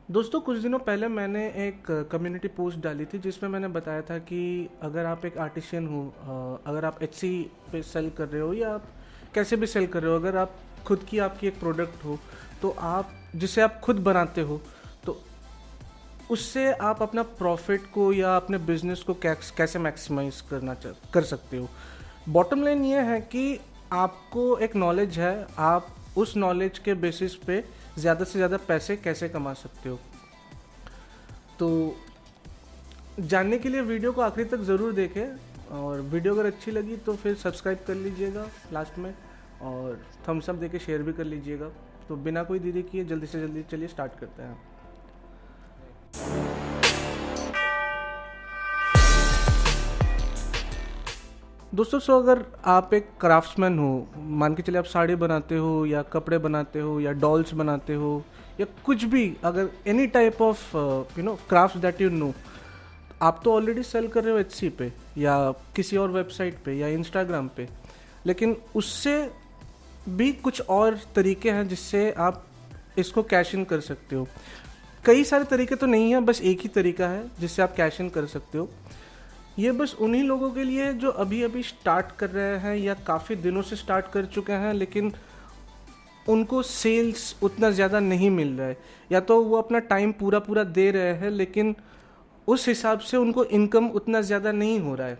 दोस्तों कुछ दिनों पहले मैंने एक कम्युनिटी पोस्ट डाली थी जिसमें मैंने बताया था कि अगर आप एक आर्टिशियन हो, अगर आप एचसी पे सेल कर रहे हो या आप कैसे भी सेल कर रहे हो, अगर आप खुद की आपकी एक प्रोडक्ट हो तो आप जिसे आप खुद बनाते हो तो उससे आप अपना प्रॉफिट को या अपने बिजनेस को कैसे मैक्सिमाइज कर सकते हो। बॉटम लाइन ये है कि आपको एक नॉलेज है, आप उस नॉलेज के बेसिस पे ज़्यादा से ज़्यादा पैसे कैसे कमा सकते हो। तो जानने के लिए वीडियो को आखिरी तक ज़रूर देखें, और वीडियो अगर अच्छी लगी तो फिर सब्सक्राइब कर लीजिएगा लास्ट में, और थम्स अप देके शेयर भी कर लीजिएगा। तो बिना कोई देरी किए जल्दी से जल्दी चलिए स्टार्ट करते हैं। दोस्तों अगर आप एक क्राफ्ट्समैन हो, मान के चलिए आप साड़ी बनाते हो या कपड़े बनाते हो या डॉल्स बनाते हो या कुछ भी, अगर any type of craft that you know, आप तो ऑलरेडी सेल कर रहे हो एचसी पे या किसी और वेबसाइट पे या इंस्टाग्राम पे, लेकिन उससे भी कुछ और तरीके हैं जिससे आप इसको कैश इन कर सकते हो। कई सारे तरीके तो नहीं है, बस एक ही तरीका है जिससे आप कैश इन कर सकते हो। ये बस उन्हीं लोगों के लिए जो अभी अभी स्टार्ट कर रहे हैं या काफ़ी दिनों से स्टार्ट कर चुके हैं, लेकिन उनको सेल्स उतना ज़्यादा नहीं मिल रहा है, या तो वो अपना टाइम पूरा पूरा दे रहे हैं लेकिन उस हिसाब से उनको इनकम उतना ज़्यादा नहीं हो रहा है।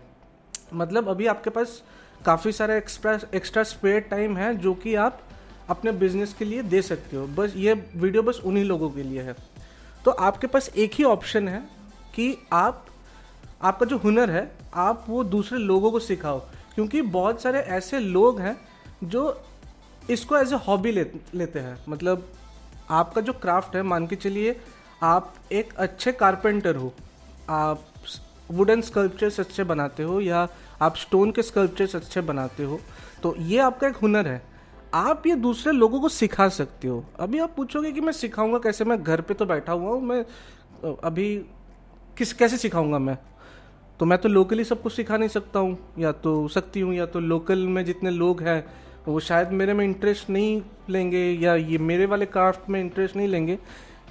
मतलब अभी आपके पास काफ़ी सारा एक्स्ट्रा स्पेयर टाइम है जो कि आप अपने बिजनेस के लिए दे सकते हो। बस ये वीडियो बस उन्हीं लोगों के लिए है। तो आपके पास एक ही ऑप्शन है कि आपका जो हुनर है आप वो दूसरे लोगों को सिखाओ, क्योंकि बहुत सारे ऐसे लोग हैं जो इसको एज ए हॉबी लेते हैं। मतलब आपका जो क्राफ्ट है, मान के चलिए आप एक अच्छे कारपेंटर हो, आप वुडन स्कल्पचर्स अच्छे बनाते हो या आप स्टोन के स्कल्पचर्स अच्छे बनाते हो, तो ये आपका एक हुनर है। आप ये दूसरे लोगों को सिखा सकते हो। अभी आप पूछोगे कि मैं सिखाऊंगा कैसे, मैं घर पे तो बैठा हुआ हूँ, मैं अभी कैसे सिखाऊंगा मैं, तो मैं तो लोकली सबको सिखा नहीं सकता हूँ, या तो सकती हूँ, या तो लोकल में जितने लोग हैं वो शायद मेरे में इंटरेस्ट नहीं लेंगे या ये मेरे वाले क्राफ्ट में इंटरेस्ट नहीं लेंगे।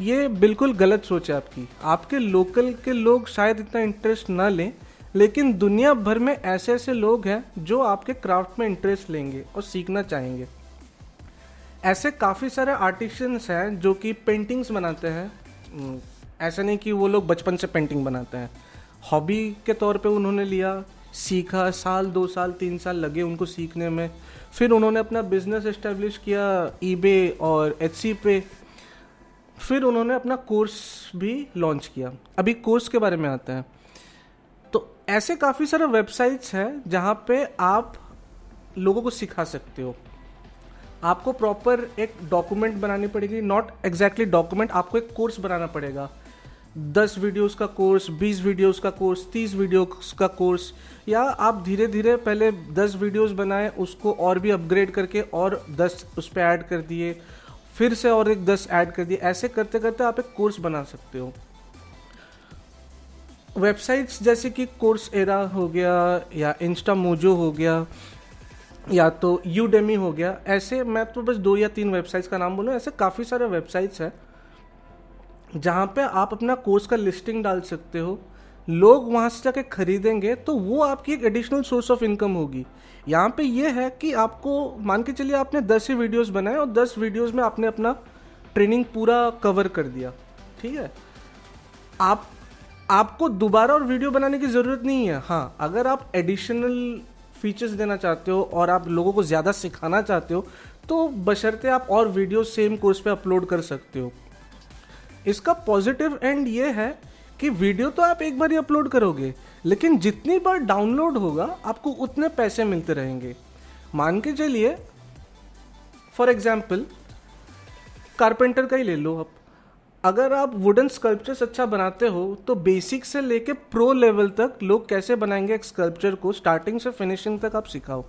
ये बिल्कुल गलत सोच है आपकी। आपके लोकल के लोग शायद इतना इंटरेस्ट ना लें, लेकिन दुनिया भर में ऐसे ऐसे लोग हैं जो आपके क्राफ्ट में इंटरेस्ट लेंगे और सीखना चाहेंगे। ऐसे काफ़ी सारे आर्टिशियंस हैं जो कि पेंटिंग्स बनाते हैं। ऐसा नहीं कि वो लोग बचपन से पेंटिंग बनाते हैं, हॉबी के तौर पे उन्होंने लिया, सीखा, साल 2 साल 3 साल लगे उनको सीखने में, फिर उन्होंने अपना बिजनेस एस्टेब्लिश किया ईबे और एचसी पे, फिर उन्होंने अपना कोर्स भी लॉन्च किया। अभी कोर्स के बारे में आते हैं। तो ऐसे काफ़ी सारे वेबसाइट्स हैं जहाँ पे आप लोगों को सिखा सकते हो। आपको प्रॉपर एक डॉक्यूमेंट बनानी पड़ेगी, नॉट एग्जैक्टली डॉक्यूमेंट, आपको एक कोर्स बनाना पड़ेगा। 10 वीडियोस का कोर्स, 20 वीडियोस का कोर्स, 30 वीडियोस का कोर्स, या आप धीरे धीरे पहले 10 वीडियोस बनाएं, उसको और भी अपग्रेड करके और 10 उस पर ऐड कर दिए, फिर से और एक 10 ऐड कर दिए। ऐसे करते करते आप एक कोर्स बना सकते हो। वेबसाइट्स जैसे कि कोर्स एरा हो गया या इंस्टा मोजो हो गया या तो यूडेमी हो गया, ऐसे मैं तो बस 2 या 3 वेबसाइट्स का नाम बोलूँ, ऐसे काफ़ी सारे वेबसाइट्स हैं जहाँ पे आप अपना कोर्स का लिस्टिंग डाल सकते हो। लोग वहाँ से जाके खरीदेंगे तो वो आपकी एक एडिशनल सोर्स ऑफ इनकम होगी। यहाँ पे ये है कि आपको मान के चलिए आपने 10 ही वीडियोस बनाए और 10 वीडियोस में आपने अपना ट्रेनिंग पूरा कवर कर दिया, ठीक है। आपको दोबारा और वीडियो बनाने की ज़रूरत नहीं है। हाँ, अगर आप एडिशनल फीचर्स देना चाहते हो और आप लोगों को ज़्यादा सिखाना चाहते हो तो बशर्ते आप और वीडियो सेम कोर्स पे अपलोड कर सकते हो। इसका पॉजिटिव एंड ये है कि वीडियो तो आप एक बार ही अपलोड करोगे, लेकिन जितनी बार डाउनलोड होगा आपको उतने पैसे मिलते रहेंगे। मान के चलिए फॉर एग्जाम्पल कारपेंटर का ही ले लो आप। अगर आप वुडन स्कल्पचर्स अच्छा बनाते हो तो बेसिक से लेके प्रो लेवल तक लोग कैसे बनाएंगे एक स्कल्पचर को, स्टार्टिंग से फिनिशिंग तक आप सिखाओ।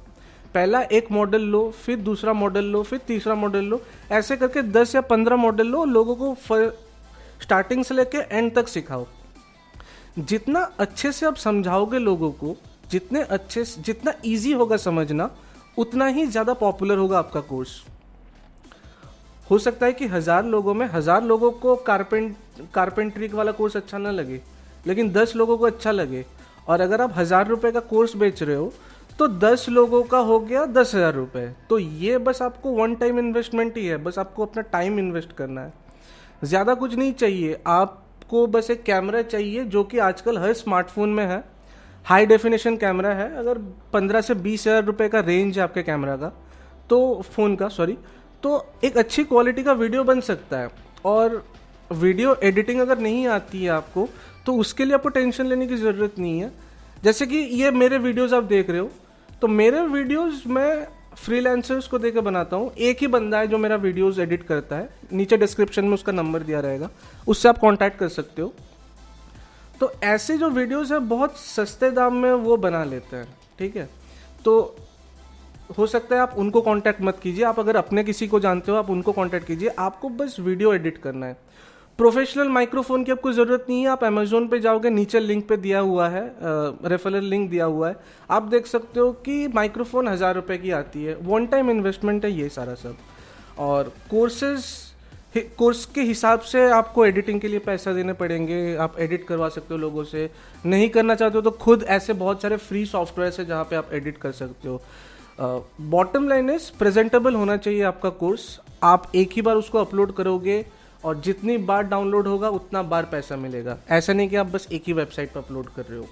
पहला एक मॉडल लो, फिर दूसरा मॉडल लो, फिर तीसरा मॉडल लो, ऐसे करके 10 या 15 मॉडल लो, लोगों को स्टार्टिंग से लेके एंड तक सिखाओ। जितना अच्छे से आप समझाओगे लोगों को, जितना इजी होगा समझना, उतना ही ज़्यादा पॉपुलर होगा आपका कोर्स। हो सकता है कि 1000 लोगों में 1000 लोगों को कारपेंट्री वाला कोर्स अच्छा ना लगे, लेकिन 10 लोगों को अच्छा लगे। और अगर आप 1000 रुपये का कोर्स बेच रहे हो तो 10 लोगों का हो गया 10,000 रुपये। तो ये बस आपको वन टाइम इन्वेस्टमेंट ही है, बस आपको अपना टाइम इन्वेस्ट करना है, ज़्यादा कुछ नहीं चाहिए। आपको बस एक कैमरा चाहिए जो कि आजकल हर स्मार्टफोन में है, हाई डेफिनेशन कैमरा है। अगर 15 से 20,000 रुपये का रेंज है आपके कैमरा का, तो फ़ोन का सॉरी, तो एक अच्छी क्वालिटी का वीडियो बन सकता है। और वीडियो एडिटिंग अगर नहीं आती है आपको, तो उसके लिए आपको टेंशन लेने की ज़रूरत नहीं है। जैसे कि ये मेरे वीडियोस आप देख रहे हो, तो मेरे वीडियोस मैं फ्रीलांसर्स को देकर बनाता हूँ। एक ही बंदा है जो मेरा वीडियोस एडिट करता है, नीचे डिस्क्रिप्शन में उसका नंबर दिया रहेगा, उससे आप कांटेक्ट कर सकते हो। तो ऐसे जो वीडियोस है बहुत सस्ते दाम में वो बना लेते हैं, ठीक है। तो हो सकता है आप उनको कांटेक्ट मत कीजिए, आप अगर अपने किसी को जानते हो आप उनको कांटेक्ट कीजिए। आपको बस वीडियो एडिट करना है। प्रोफेशनल माइक्रोफोन की आपको ज़रूरत नहीं है। आप अमेजोन पे जाओगे, नीचे लिंक पे दिया हुआ है, रेफरल लिंक दिया हुआ है, आप देख सकते हो कि माइक्रोफोन 1000 रुपये की आती है। वन टाइम इन्वेस्टमेंट है ये सारा सब। और कोर्स के हिसाब से आपको एडिटिंग के लिए पैसा देने पड़ेंगे, आप एडिट करवा सकते हो लोगों से। नहीं करना चाहते हो तो खुद ऐसे बहुत सारे फ्री सॉफ्टवेयर है जहाँ पे आप एडिट कर सकते हो। बॉटम लाइन इज प्रेजेंटेबल होना चाहिए आपका कोर्स। आप एक ही बार उसको अपलोड करोगे और जितनी बार डाउनलोड होगा उतना बार पैसा मिलेगा। ऐसा नहीं कि आप बस एक ही वेबसाइट पर अपलोड कर रहे हो।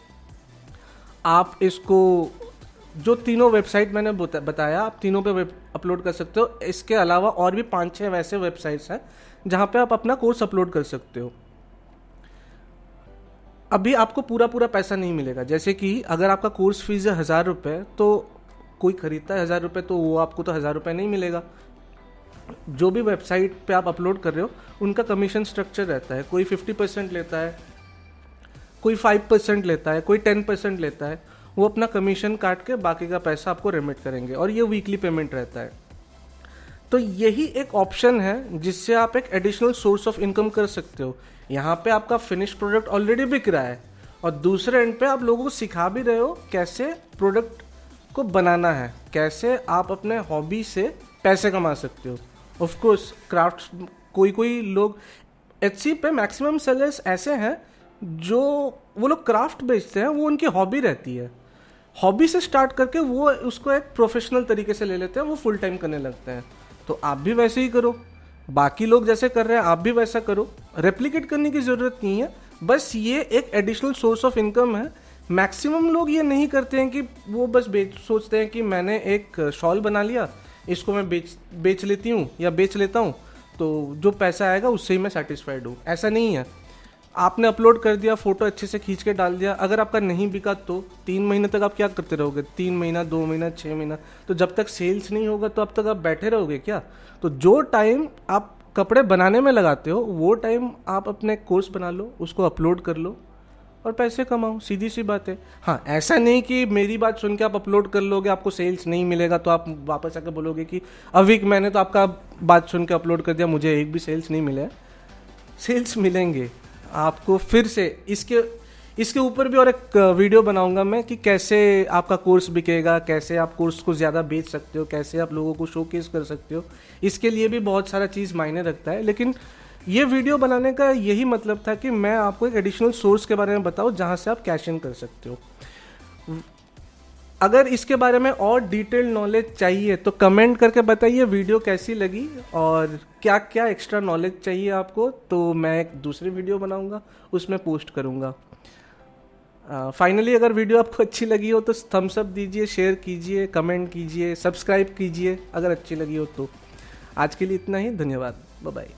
आप इसको जो तीनों वेबसाइट मैंने बताया, आप तीनों पे अपलोड कर सकते हो। इसके अलावा और भी 5-6 वैसे वेबसाइट्स हैं जहाँ पे आप अपना कोर्स अपलोड कर सकते हो। अभी आपको पूरा पैसा नहीं मिलेगा। जैसे कि अगर आपका कोर्स फीस है 1000 रुपये, तो कोई खरीदता है 1000 रुपये, तो वो आपको तो 1000 रुपये नहीं मिलेगा। जो भी वेबसाइट पे आप अपलोड कर रहे हो उनका कमीशन स्ट्रक्चर रहता है। कोई 50% लेता है, कोई 5% लेता है, कोई 10% लेता है। वो अपना कमीशन काट के बाकी का पैसा आपको रेमिट करेंगे और ये वीकली पेमेंट रहता है। तो यही एक ऑप्शन है जिससे आप एक एडिशनल सोर्स ऑफ इनकम कर सकते हो। यहाँ पे आपका फिनिश प्रोडक्ट ऑलरेडी बिक रहा है और दूसरे एंड पे आप लोगों को सिखा भी रहे हो कैसे प्रोडक्ट को बनाना है, कैसे आप अपने हॉबी से पैसे कमा सकते हो। ऑफ कोर्स क्राफ्ट कोई लोग एचसी पे मैक्सिमम सेलर्स ऐसे हैं जो वो लोग क्राफ्ट बेचते हैं, वो उनकी हॉबी रहती है। हॉबी से स्टार्ट करके वो उसको एक प्रोफेशनल तरीके से ले लेते हैं, वो फुल टाइम करने लगते हैं। तो आप भी वैसे ही करो, बाकी लोग जैसे कर रहे हैं आप भी वैसा करो। रेप्लिकेट करने की ज़रूरत नहीं है, बस ये एक एडिशनल सोर्स ऑफ इनकम है। मैक्सिमम लोग ये नहीं करते हैं कि वो बस सोचते हैं कि मैंने एक शॉल बना लिया, इसको मैं बेच लेती हूँ या बेच लेता हूँ, तो जो पैसा आएगा उससे ही मैं सेटिस्फाइड हूँ। ऐसा नहीं है। आपने अपलोड कर दिया, फ़ोटो अच्छे से खींच के डाल दिया, अगर आपका नहीं बिका तो 3 महीने तक आप क्या करते रहोगे? 3 महीना, 2 महीना, 6 महीना, तो जब तक सेल्स नहीं होगा तो अब तक आप बैठे रहोगे क्या? तो जो टाइम आप कपड़े बनाने में लगाते हो वो टाइम आप अपने कोर्स बना लो, उसको अपलोड कर लो और पैसे कमाओ। सीधी सी बात है। हाँ, ऐसा नहीं कि मेरी बात सुन के आप अपलोड कर लोगे, आपको सेल्स नहीं मिलेगा तो आप वापस आकर बोलोगे कि अभी मैंने तो आपका बात सुन के अपलोड कर दिया, मुझे एक भी सेल्स नहीं मिला है। सेल्स मिलेंगे आपको। फिर से इसके ऊपर भी और एक वीडियो बनाऊंगा मैं कि कैसे आपका कोर्स बिकेगा, कैसे आप कोर्स को ज़्यादा बेच सकते हो, कैसे आप लोगों को शोकेस कर सकते हो। इसके लिए भी बहुत सारा चीज़ मायने रखता है। लेकिन ये वीडियो बनाने का यही मतलब था कि मैं आपको एक एडिशनल सोर्स के बारे में बताऊं जहां से आप कैश इन कर सकते हो। अगर इसके बारे में और डिटेल नॉलेज चाहिए तो कमेंट करके बताइए वीडियो कैसी लगी और क्या क्या एक्स्ट्रा नॉलेज चाहिए आपको, तो मैं एक दूसरी वीडियो बनाऊंगा, उसमें पोस्ट करूंगा। फाइनली अगर वीडियो आपको अच्छी लगी हो तो थम्स अप दीजिए, शेयर कीजिए, कमेंट कीजिए, सब्सक्राइब कीजिए अगर अच्छी लगी हो तो। आज के लिए इतना ही, धन्यवाद, बाय बाय।